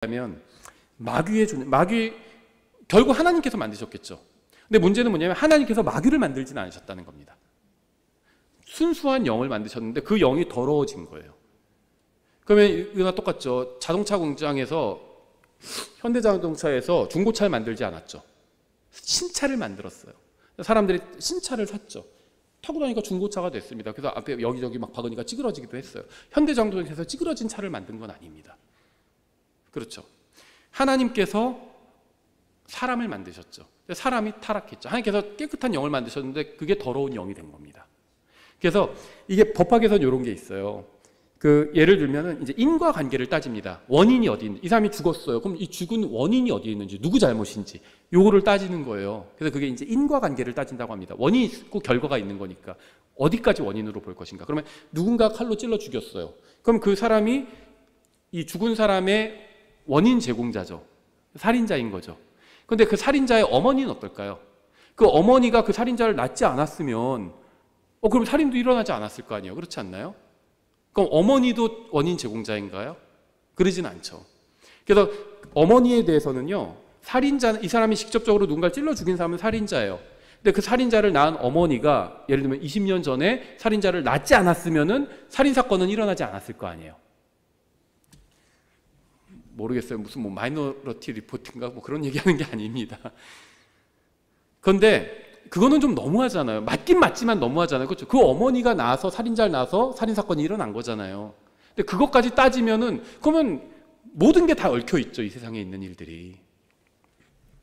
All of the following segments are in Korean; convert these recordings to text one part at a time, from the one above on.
하면 마귀 결국 하나님께서 만드셨겠죠. 근데 문제는 뭐냐면 하나님께서 마귀를 만들지는 않으셨다는 겁니다. 순수한 영을 만드셨는데 그 영이 더러워진 거예요. 그러면 이거나 똑같죠. 자동차 공장에서 현대자동차에서 중고차를 만들지 않았죠. 신차를 만들었어요. 사람들이 신차를 샀죠. 타고 다니까 중고차가 됐습니다. 그래서 앞에 여기저기 막 박으니까 찌그러지기도 했어요. 현대자동차에서 찌그러진 차를 만든 건 아닙니다. 그렇죠. 하나님께서 사람을 만드셨죠. 사람이 타락했죠. 하나님께서 깨끗한 영을 만드셨는데 그게 더러운 영이 된 겁니다. 그래서 이게 법학에서는 이런 게 있어요. 예를 들면은 이제 인과관계를 따집니다. 원인이 어디 있는지, 이 사람이 죽었어요. 그럼 이 죽은 원인이 어디에 있는지, 누구 잘못인지, 요거를 따지는 거예요. 그래서 그게 이제 인과관계를 따진다고 합니다. 원인이 있고 결과가 있는 거니까 어디까지 원인으로 볼 것인가. 그러면 누군가 칼로 찔러 죽였어요. 그럼 그 사람이 이 죽은 사람의 원인 제공자죠. 살인자인 거죠. 그런데 그 살인자의 어머니는 어떨까요? 그 어머니가 그 살인자를 낳지 않았으면 그럼 살인도 일어나지 않았을 거 아니에요. 그렇지 않나요? 그럼 어머니도 원인 제공자인가요? 그러진 않죠. 그래서 어머니에 대해서는요, 살인자는, 이 사람이 직접적으로 누군가를 찔러 죽인 사람은 살인자예요. 근데 그 살인자를 낳은 어머니가 예를 들면 20년 전에 살인자를 낳지 않았으면은 살인사건은 일어나지 않았을 거 아니에요. 모르겠어요. 무슨 마이너리티 리포트인가 그런 얘기하는 게 아닙니다. 그런데 그거는 좀 너무하잖아요. 맞긴 맞지만 너무하잖아요. 그렇죠? 그 어머니가 낳아서 살인자를 낳아서 살인사건이 일어난 거잖아요. 근데 그것까지 따지면은 그러면 모든 게 다 얽혀 있죠. 이 세상에 있는 일들이.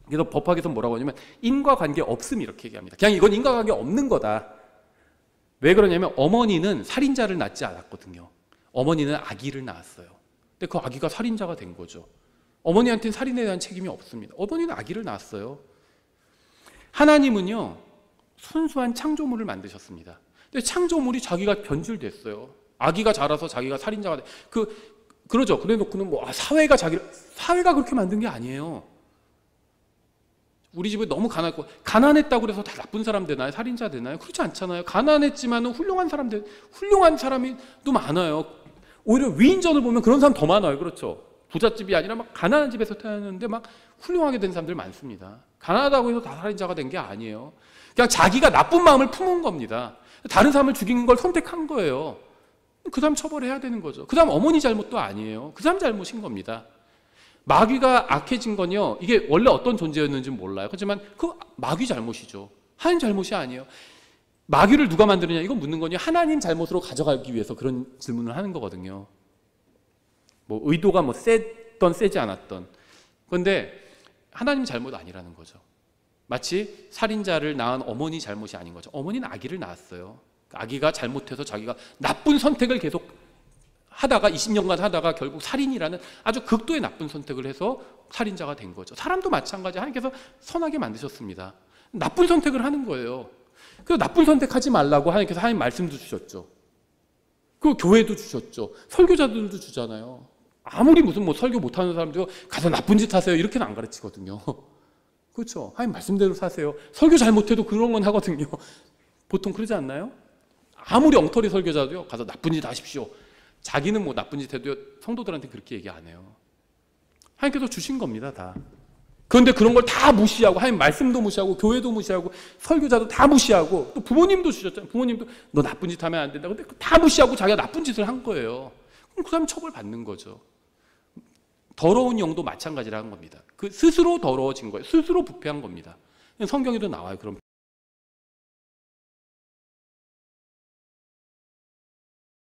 그래서 법학에서 뭐라고 하냐면 인과관계 없음 이렇게 얘기합니다. 그냥 이건 인과관계 없는 거다. 왜 그러냐면 어머니는 살인자를 낳지 않았거든요. 어머니는 아기를 낳았어요. 근데 그 아기가 살인자가 된 거죠. 어머니한테는 살인에 대한 책임이 없습니다. 어머니는 아기를 낳았어요. 하나님은요, 순수한 창조물을 만드셨습니다. 근데 창조물이 자기가 변질됐어요. 아기가 자라서 자기가 살인자가 돼. 그러죠. 그래 놓고는 사회가 그렇게 만든 게 아니에요. 우리 집에 너무 가난했다고 해서 다 나쁜 사람 되나요? 살인자 되나요? 그렇지 않잖아요. 가난했지만은 훌륭한 사람이 또 많아요. 오히려 위인전을 보면 그런 사람 더 많아요. 그렇죠. 부잣집이 아니라 막 가난한 집에서 태어났는데 막 훌륭하게 된 사람들 많습니다. 가난하다고 해서 다 살인자가 된 게 아니에요. 그냥 자기가 나쁜 마음을 품은 겁니다. 다른 사람을 죽이는 걸 선택한 거예요. 그 사람 처벌해야 되는 거죠. 그 사람 어머니 잘못도 아니에요. 그 사람 잘못인 겁니다. 마귀가 악해진 건요, 이게 원래 어떤 존재였는지는 몰라요. 하지만 그 마귀 잘못이죠. 하나님 잘못이 아니에요. 마귀를 누가 만드느냐 이건 묻는 거냐, 하나님 잘못으로 가져가기 위해서 그런 질문을 하는 거거든요. 의도가 셌던 세지 않았던. 그런데 하나님 잘못 아니라는 거죠. 마치 살인자를 낳은 어머니 잘못이 아닌 거죠. 어머니는 아기를 낳았어요. 아기가 잘못해서 자기가 나쁜 선택을 계속 하다가 20년간 하다가 결국 살인이라는 아주 극도의 나쁜 선택을 해서 살인자가 된 거죠. 사람도 마찬가지. 하나님께서 선하게 만드셨습니다. 나쁜 선택을 하는 거예요. 그래서 나쁜 선택하지 말라고 하나님께서 하나님 말씀도 주셨죠. 그 교회도 주셨죠. 설교자들도 주잖아요. 아무리 무슨 설교 못하는 사람도 가서 나쁜 짓 하세요 이렇게는 안 가르치거든요. 그렇죠. 하나님 말씀대로 사세요. 설교 잘못해도 그런 건 하거든요. 보통 그러지 않나요? 아무리 엉터리 설교자도요, 가서 나쁜 짓 하십시오. 자기는 나쁜 짓 해도 성도들한테 그렇게 얘기 안 해요. 하나님께서 주신 겁니다, 다. 그런데 그런 걸 다 무시하고, 하나님 말씀도 무시하고, 교회도 무시하고, 설교자도 다 무시하고, 또 부모님도 주셨잖아요. 부모님도 너 나쁜 짓 하면 안 된다. 근데 다 무시하고 자기가 나쁜 짓을 한 거예요. 그럼 그 사람 처벌받는 거죠. 더러운 영도 마찬가지라는 겁니다. 스스로 더러워진 거예요. 스스로 부패한 겁니다. 성경에도 나와요. 그런